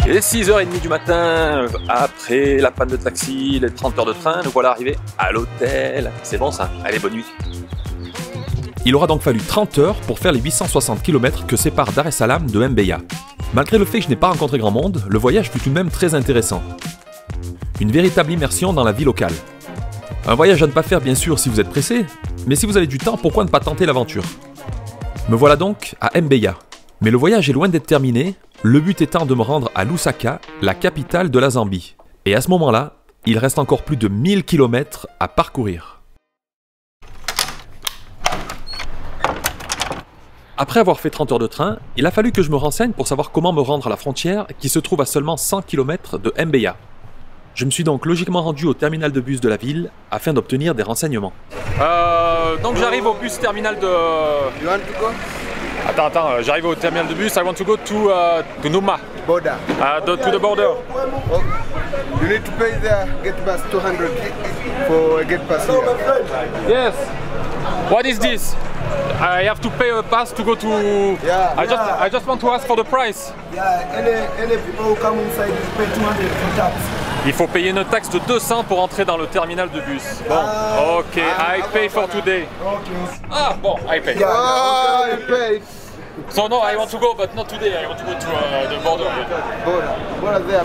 Il est 6h30 du matin, après la panne de taxi, les 30 heures de train, nous voilà arrivés à l'hôtel. C'est bon ça, allez, bonne nuit. Il aura donc fallu 30 heures pour faire les 860 km que sépare Dar es Salaam de Mbeya. Malgré le fait que je n'ai pas rencontré grand monde, le voyage fut tout de même très intéressant. Une véritable immersion dans la vie locale. Un voyage à ne pas faire bien sûr si vous êtes pressé, mais si vous avez du temps, pourquoi ne pas tenter l'aventure? Me voilà donc à Mbeya. Mais le voyage est loin d'être terminé, le but étant de me rendre à Lusaka, la capitale de la Zambie. Et à ce moment-là, il reste encore plus de 1000 km à parcourir. Après avoir fait 30 heures de train, il a fallu que je me renseigne pour savoir comment me rendre à la frontière qui se trouve à seulement 100 km de Mbeya. Je me suis donc logiquement rendu au terminal de bus de la ville afin d'obtenir des renseignements. Donc j'arrive au bus terminal de... Attends, j'arrive au terminal de bus. I want to go to Numa. Border. To the border. Oh, you need to pay the gate pass 200 for a gate pass here. Yes. What is this? I have to pay a pass to go to... Yeah. I just want to ask for the price. Yeah, any people who come inside you pay 200 for tax. Il faut payer une taxe de 200 pour entrer dans le terminal de bus. Bon, ok, I pay for today. Okay. Ah, bon, I pay. Yeah, you pay. So no, I want to go, but not today. I want to go to the border. Border there,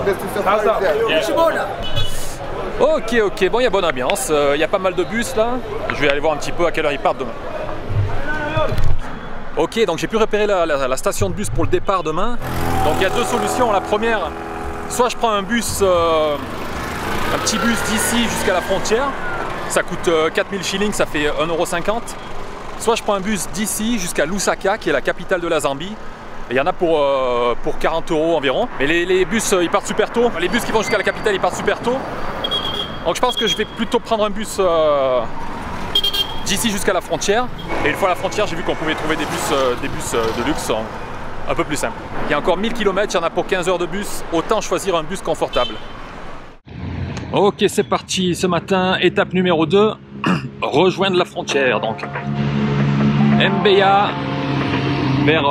best to surprise there. Yeah. Ok, bon, il y a bonne ambiance. Il y a pas mal de bus là. Je vais aller voir un petit peu à quelle heure ils partent demain. Ok, donc j'ai pu repérer la station de bus pour le départ demain. Donc il y a deux solutions. La première, soit je prends un bus, un petit bus d'ici jusqu'à la frontière. Ça coûte 4000 shillings, ça fait 1,50 €. Soit je prends un bus d'ici jusqu'à Lusaka, qui est la capitale de la Zambie. Et il y en a pour 40 € environ. Mais les bus, ils partent super tôt. Les bus qui vont jusqu'à la capitale, ils partent super tôt. Donc je pense que je vais plutôt prendre un bus d'ici jusqu'à la frontière. Et une fois à la frontière, j'ai vu qu'on pouvait trouver des bus de luxe un peu plus simples. Il y a encore 1000 km, il y en a pour 15 heures de bus. Autant choisir un bus confortable. Ok, c'est parti. Ce matin, étape numéro 2. Rejoindre la frontière. Donc Mbeya vers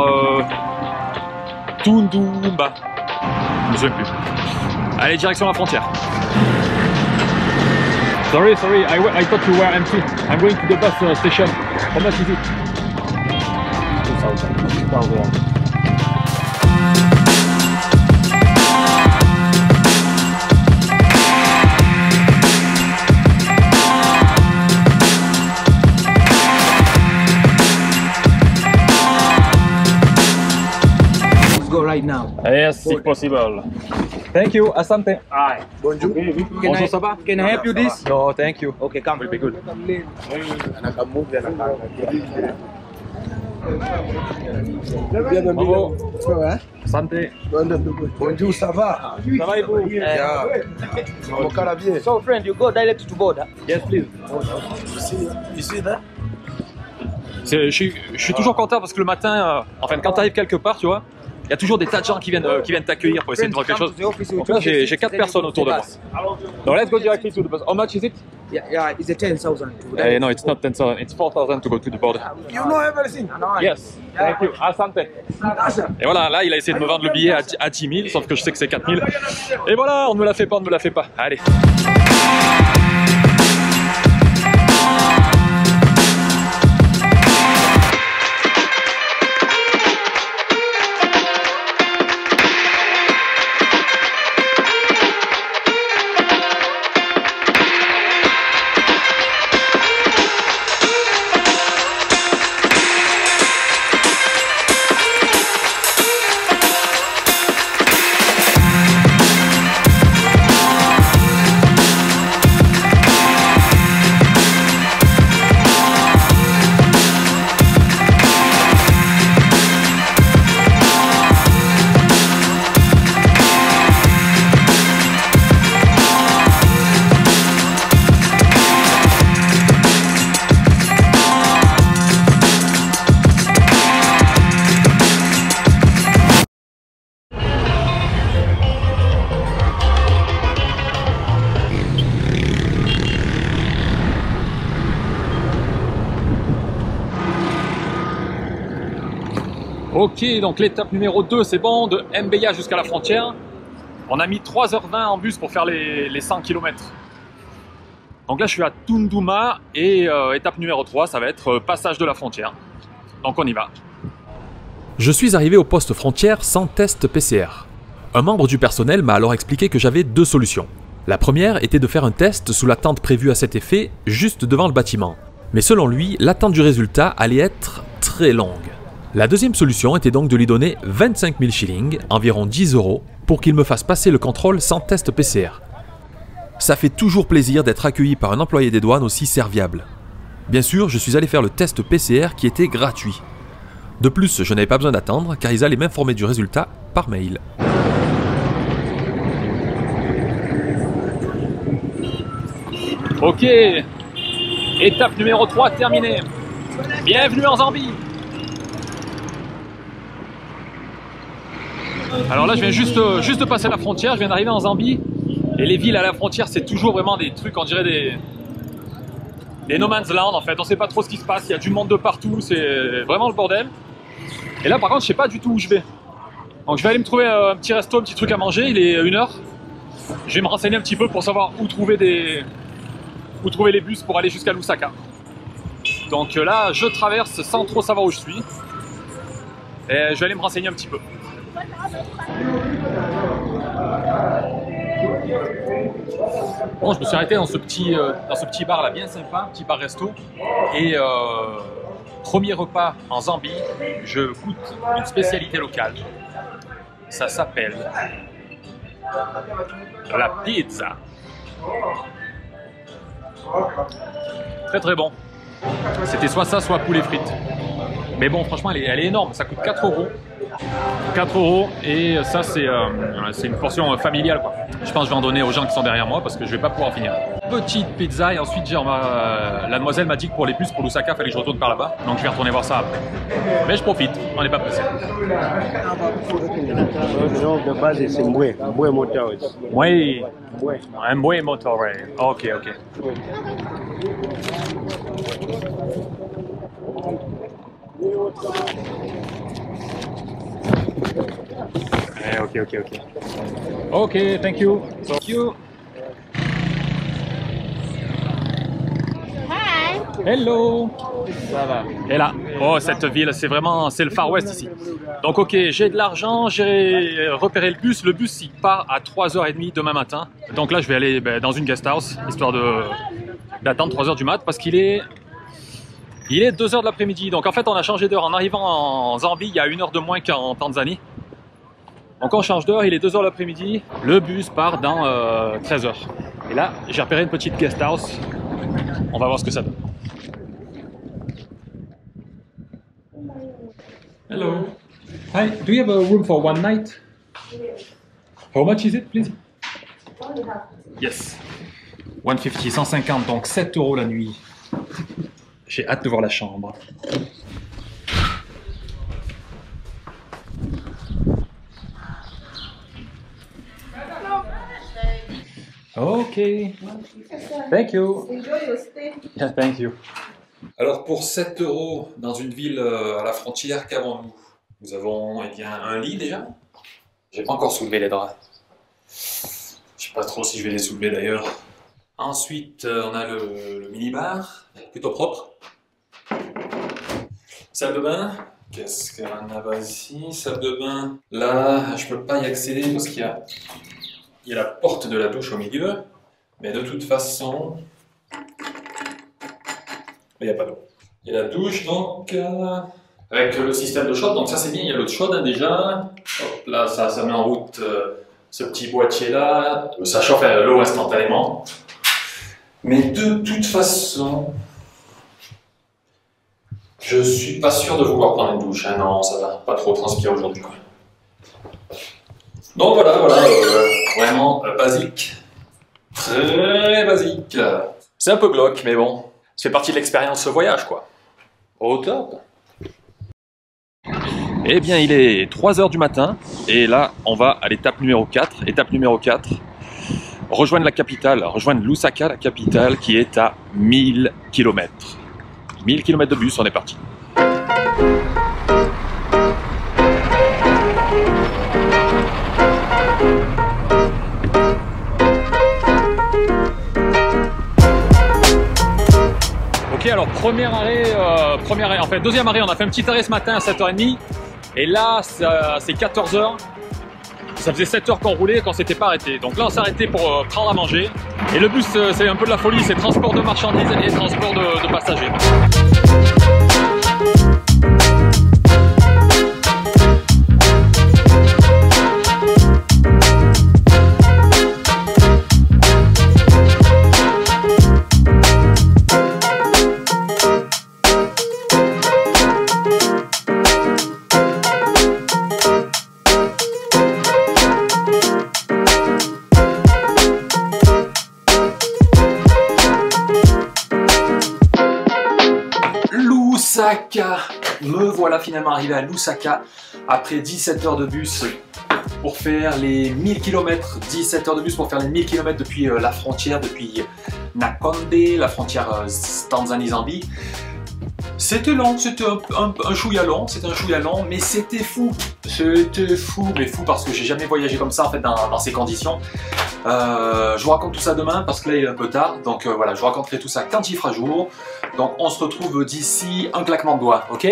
Tundumba. Je me souviens plus. Allez, direction la frontière. Sorry, I thought you were empty. I'm going to the bus station. How much is it? 2,000. Right now. Yes, if possible. Thank you, Asante. Hi. Bonjour. Bonjour, ça va? Can I help you this? No, thank you. Okay, come. Will be good. Bravo. Ça va? Santé. Bonjour, ça va? Ça va et vous? Yeah. Mon calabier. So, friend, you go direct to border. Yes, please. You see that? Je suis toujours content parce que le matin, enfin quand tu arrives quelque part, tu vois, il y a toujours des tas de gens qui viennent t'accueillir pour essayer de voir quelque chose. Donc là, j'ai 4 personnes autour de moi. Donc let's go directly to the bus. How much is it? Yeah, it's a 10,000. No, it's not 10,000. It's 4,000 to go to the border. You know everything. Yes, thank you. Asante. Et voilà, là, il a essayé de me vendre le billet à 10 000, sauf que je sais que c'est 4 000. Et voilà, on ne me la fait pas, on ne me la fait pas. Allez. Ok, donc l'étape numéro 2, c'est bon, de Mbeya jusqu'à la frontière. On a mis 3h20 en bus pour faire les 100 km. Donc là, je suis à Tunduma et étape numéro 3, ça va être passage de la frontière. Donc on y va. Je suis arrivé au poste frontière sans test PCR. Un membre du personnel m'a alors expliqué que j'avais deux solutions. La première était de faire un test sous la tente prévue à cet effet, juste devant le bâtiment. Mais selon lui, l'attente du résultat allait être très longue. La deuxième solution était donc de lui donner 25 000 shillings, environ 10 €, pour qu'il me fasse passer le contrôle sans test PCR. Ça fait toujours plaisir d'être accueilli par un employé des douanes aussi serviable. Bien sûr, je suis allé faire le test PCR qui était gratuit. De plus, je n'avais pas besoin d'attendre car ils allaient m'informer du résultat par mail. Ok, étape numéro 3 terminée. Bienvenue en Zambie. Alors là, je viens juste de passer la frontière, je viens d'arriver en Zambie. Et les villes à la frontière, c'est toujours vraiment des trucs, on dirait des no man's land en fait. On sait pas trop ce qui se passe, il y a du monde de partout, c'est vraiment le bordel. Et là par contre, je sais pas du tout où je vais. Donc je vais aller me trouver un petit resto, un petit truc à manger, il est 1h. Je vais me renseigner un petit peu pour savoir où trouver les bus pour aller jusqu'à Lusaka. Donc là, je traverse sans trop savoir où je suis. Et je vais aller me renseigner un petit peu. Bon, je me suis arrêté dans ce petit bar là bien sympa, petit bar resto. Et premier repas en Zambie, je goûte une spécialité locale. Ça s'appelle la pizza. Très très bon. C'était soit ça, soit poulet frites. Mais bon, franchement, elle est énorme. Ça coûte 4 €. 4 € et ça c'est une portion familiale quoi. Je pense que je vais en donner aux gens qui sont derrière moi parce que je vais pas pouvoir en finir. Petite pizza et ensuite la demoiselle m'a dit que pour les bus pour Lusaka il fallait que je retourne par là-bas, donc je vais retourner voir ça après. Mais je profite, on n'est pas pressé. Le nom de base c'est Mbwe Motorway. Oui, Mbwe Motorway. Ok. Ok. Ok, thank you. Thank you. Hi. Hello. Ça va. Et là, oh cette ville, c'est le Far West ici. Donc ok, j'ai de l'argent, j'ai repéré le bus. Le bus il part à 3h30 demain matin. Donc là je vais aller dans une guest house, histoire d'attendre 3h du mat parce qu'il est 2h de l'après-midi. Donc en fait on a changé d'heure. En arrivant en Zambie, il y a 1 heure de moins qu'en Tanzanie. Donc on change d'heure, il est 2h de l'après-midi. Le bus part dans 13h. Et là, j'ai repéré une petite guest house. On va voir ce que ça donne. Hello. Hi, do you have a room for one night? How much is it, please? Yes. 150, 150, donc 7 € la nuit. J'ai hâte de voir la chambre. Ok. Thank you. Enjoy your stay. Yeah, thank you. Alors pour 7 € dans une ville à la frontière, qu'avons-nous? Nous avons un lit déjà. J'ai pas encore soulevé les draps. Je sais pas trop si je vais les soulever d'ailleurs. Ensuite, on a le minibar, plutôt propre. Salle de bain. Qu'est-ce qu'on a ici? Salle de bain. Là, je peux pas y accéder parce qu'il y a la porte de la douche au milieu. Mais de toute façon, il n'y a pas d'eau. Il y a la douche donc avec le système de chaude. Donc ça c'est bien, il y a l'eau chaude hein, déjà. Hop, là, ça met en route ce petit boîtier là. Ça chauffe l'eau instantanément. Mais de toute façon, je suis pas sûr de vouloir prendre une douche. Hein. Non, ça va pas trop transpirer aujourd'hui. Donc voilà, vraiment basique. Très basique. C'est un peu glauque, mais bon, ça fait partie de l'expérience voyage, quoi. Au top. Eh bien, il est 3h du matin, et là, on va à l'étape numéro 4. Étape numéro 4, rejoindre la capitale, rejoindre Lusaka, la capitale, qui est à 1000 km. 1000 km de bus, on est parti. Alors premier arrêt, en fait deuxième arrêt, on a fait un petit arrêt ce matin à 7h30 et là c'est 14h. Ça faisait 7 heures qu'on roulait et qu'on s'était pas arrêté. Donc là on s'est arrêté pour prendre à manger. Et le bus c'est un peu de la folie, c'est transport de marchandises et transport de passagers. Lusaka, me voilà finalement arrivé à Lusaka après 17 heures de bus pour faire les 1000 km, 17 heures de bus pour faire les 1000 km depuis la frontière, depuis Nakonde, la frontière Tanzanie-Zambie. C'était long, c'était un chouïa long, mais c'était fou. C'était fou, mais fou parce que j'ai jamais voyagé comme ça en fait dans ces conditions. Je vous raconte tout ça demain parce que là il est un peu tard, donc voilà, je vous raconterai tout ça quand il fera jour. Donc on se retrouve d'ici un claquement de doigts, ok?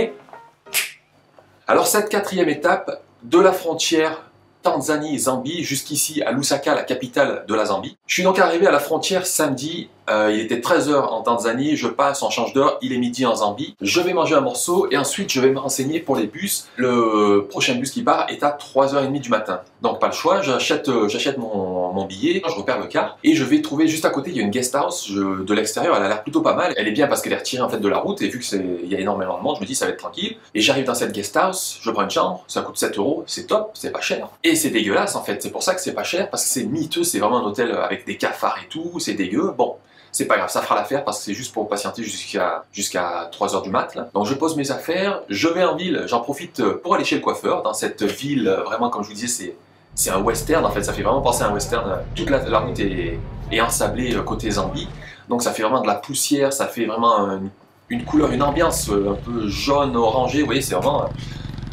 Alors cette quatrième étape de la frontière Tanzanie-Zambie jusqu'ici à Lusaka, la capitale de la Zambie. Je suis donc arrivé à la frontière samedi, il était 13 h en Tanzanie, je passe, on change d'heure, il est midi en Zambie. Je vais manger un morceau et ensuite je vais me renseigner pour les bus. Le prochain bus qui part est à 3h30 du matin. Donc pas le choix, j'achète mon billet, je repère le car et je vais trouver juste à côté, il y a une guest house de l'extérieur, elle a l'air plutôt pas mal. Elle est bien parce qu'elle est retirée en fait de la route et vu qu'il y a énormément de monde, je me dis ça va être tranquille. Et j'arrive dans cette guest house, je prends une chambre, ça coûte 7 €, c'est top, c'est pas cher. Et c'est dégueulasse en fait, c'est pour ça que c'est pas cher, parce que c'est miteux, c'est vraiment un hôtel avec des cafards et tout, c'est dégueu. Bon, c'est pas grave, ça fera l'affaire parce que c'est juste pour patienter jusqu'à 3 h du mat. Là. Donc je pose mes affaires, je vais en ville, j'en profite pour aller chez le coiffeur. Dans cette ville, vraiment comme je vous disais, c'est un western en fait, ça fait vraiment penser à un western. Toute la route est ensablée côté Zambie, donc ça fait vraiment de la poussière, ça fait vraiment une couleur, une ambiance un peu jaune, orangé, vous voyez, c'est vraiment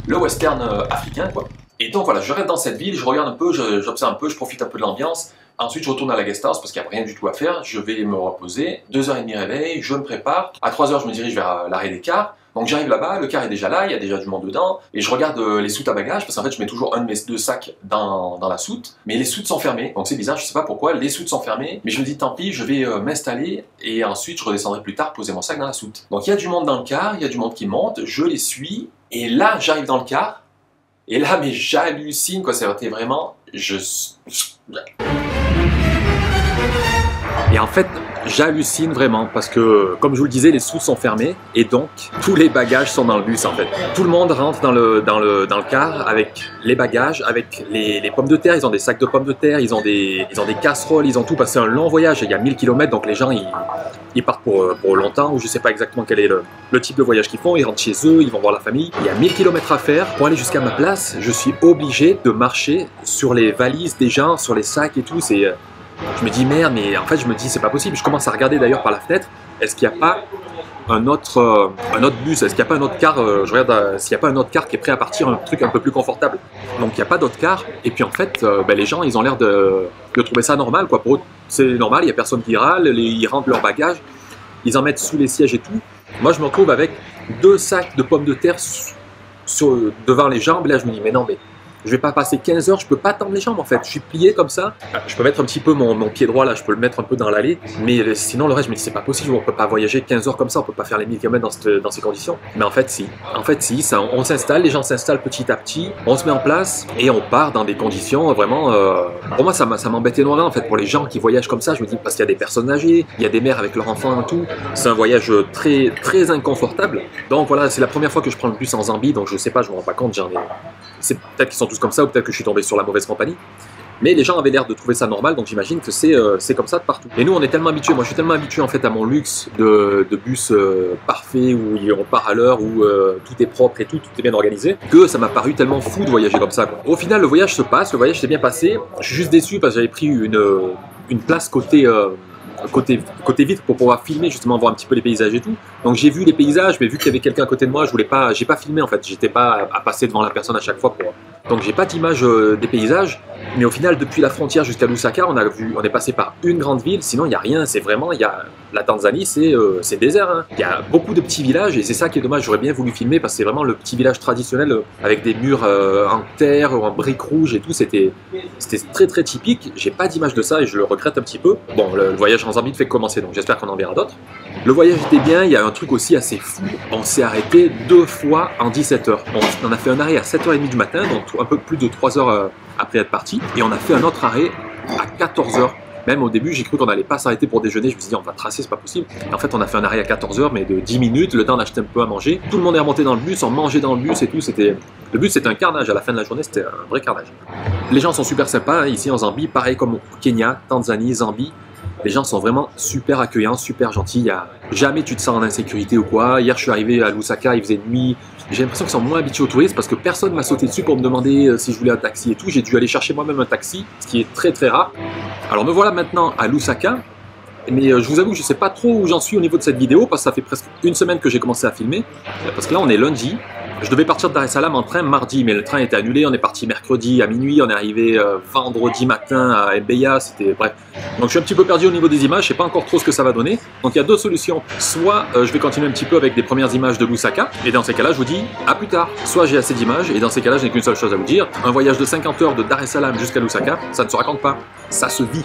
le western africain quoi. Et donc voilà, je reste dans cette ville, je regarde un peu, j'observe un peu, je profite un peu de l'ambiance. Ensuite, je retourne à la guest house parce qu'il n'y a rien du tout à faire. Je vais me reposer. 2h30 réveil, je me prépare. À 3 h, je me dirige vers l'arrêt des cars. Donc j'arrive là-bas, le car est déjà là, il y a déjà du monde dedans. Et je regarde les soutes à bagages parce qu'en fait, je mets toujours un de mes 2 sacs dans la soute. Mais les soutes sont fermées. Donc c'est bizarre, je ne sais pas pourquoi. Les soutes sont fermées. Mais je me dis, tant pis, je vais m'installer. Et ensuite, je redescendrai plus tard, poser mon sac dans la soute. Donc il y a du monde dans le car, il y a du monde qui monte. Je les suis. Et là, j'arrive dans le car. Et là, mais j'hallucine, quoi. Ça a été vraiment... Et en fait, j'hallucine vraiment parce que, comme je vous le disais, les soutes sont fermées et donc tous les bagages sont dans le bus en fait. Tout le monde rentre dans le car avec les bagages, avec les pommes de terre. Ils ont des sacs de pommes de terre, ils ont des casseroles, ils ont tout passé un long voyage. Il y a 1000 km, donc les gens ils partent pour longtemps ou je sais pas exactement quel est le type de voyage qu'ils font. Ils rentrent chez eux, ils vont voir la famille. Il y a 1000 km à faire. Pour aller jusqu'à ma place, je suis obligé de marcher sur les valises des gens, sur les sacs et tout. Je me dis merde, mais en fait je me dis c'est pas possible. Je commence à regarder d'ailleurs par la fenêtre, est-ce qu'il n'y a pas un autre bus, est-ce qu'il n'y a pas un autre car, je regarde s'il n'y a pas un autre car qui est prêt à partir, un truc un peu plus confortable. Donc il n'y a pas d'autre car, et puis en fait les gens ils ont l'air de trouver ça normal quoi. Pour eux c'est normal, il n'y a personne qui râle, ils rentrent leurs bagages, ils en mettent sous les sièges et tout. Moi je me retrouve avec 2 sacs de pommes de terre devant les jambes, et là je me dis mais non mais je vais pas passer 15 heures, je peux pas tendre les jambes en fait, je suis plié comme ça. Je peux mettre un petit peu mon pied droit là, je peux le mettre un peu dans l'allée, mais sinon le reste je me dis c'est pas possible, on peut pas voyager 15 heures comme ça, on peut pas faire les 1000 km dans ces conditions. Mais en fait si, ça, on s'installe, les gens s'installent petit à petit, on se met en place et on part dans des conditions vraiment... Pour moi ça m'embête énormément en fait, pour les gens qui voyagent comme ça, je me dis parce qu'il y a des personnes âgées, il y a des mères avec leurs enfants et tout, c'est un voyage très, très inconfortable. Donc voilà, c'est la première fois que je prends le bus en Zambie, donc je sais pas, je me rends pas compte, c'est peut-être qu'ils sont tous comme ça ou peut-être que je suis tombé sur la mauvaise compagnie. Mais les gens avaient l'air de trouver ça normal, donc j'imagine que c'est comme ça de partout. Et nous on est tellement habitués, moi je suis tellement habitué en fait à mon luxe de bus parfait où on part à l'heure, où tout est propre et tout est bien organisé, que ça m'a paru tellement fou de voyager comme ça quoi. Au final le voyage se passe, le voyage s'est bien passé. Je suis juste déçu parce que j'avais pris une place côté vitre pour pouvoir filmer, justement voir un petit peu les paysages et tout. Donc j'ai vu les paysages, mais vu qu'il y avait quelqu'un à côté de moi, j'ai pas filmé en fait, j'étais pas à passer devant la personne à chaque fois donc j'ai pas d'image des paysages, Mais au final, depuis la frontière jusqu'à Lusaka, on est passé par une grande ville, sinon il n'y a rien, c'est vraiment, la Tanzanie, c'est désert, hein. Il y a beaucoup de petits villages, et c'est ça qui est dommage, j'aurais bien voulu filmer, parce que c'est vraiment le petit village traditionnel, avec des murs en terre, en briques rouges et tout, c'était très très typique, j'ai pas d'image de ça, et je le regrette un petit peu. Bon, le voyage en Zambie ne fait que commencer, donc j'espère qu'on en verra d'autres. Le voyage était bien, il y a un truc aussi assez fou, on s'est arrêté 2 fois en 17 heures. On a fait un arrêt à 7h30 du matin, donc un peu plus de 3 heures après être parti, et on a fait un autre arrêt à 14 heures. Même au début, j'ai cru qu'on n'allait pas s'arrêter pour déjeuner, je me suis dit on va tracer, c'est pas possible. Et en fait, on a fait un arrêt à 14 heures, mais de 10 minutes, le temps d'acheter un peu à manger. Tout le monde est remonté dans le bus, on mangeait dans le bus et tout, le bus c'était un carnage, à la fin de la journée c'était un vrai carnage. Les gens sont super sympas, hein, ici en Zambie, pareil comme au Kenya, Tanzanie, Zambie. Les gens sont vraiment super accueillants, super gentils. Jamais tu te sens en insécurité ou quoi. Hier, je suis arrivé à Lusaka, il faisait nuit. J'ai l'impression qu'ils sont moins habitués aux touristes parce que personne m'a sauté dessus pour me demander si je voulais un taxi et tout. J'ai dû aller chercher moi-même un taxi, ce qui est très très rare. Alors me voilà maintenant à Lusaka. Mais je vous avoue que je ne sais pas trop où j'en suis au niveau de cette vidéo parce que ça fait presque une semaine que j'ai commencé à filmer. Parce que là, on est lundi. Je devais partir de Dar es Salaam en train mardi, mais le train était annulé. On est parti mercredi à minuit. On est arrivé vendredi matin à Mbeya. C'était bref. Donc je suis un petit peu perdu au niveau des images. Je ne sais pas encore trop ce que ça va donner. Donc il y a 2 solutions. Soit je vais continuer un petit peu avec des premières images de Lusaka. Et dans ces cas-là, je vous dis à plus tard. Soit j'ai assez d'images. Et dans ces cas-là, je n'ai qu'une seule chose à vous dire. Un voyage de 50 heures de Dar es Salaam jusqu'à Lusaka, ça ne se raconte pas. Ça se vit.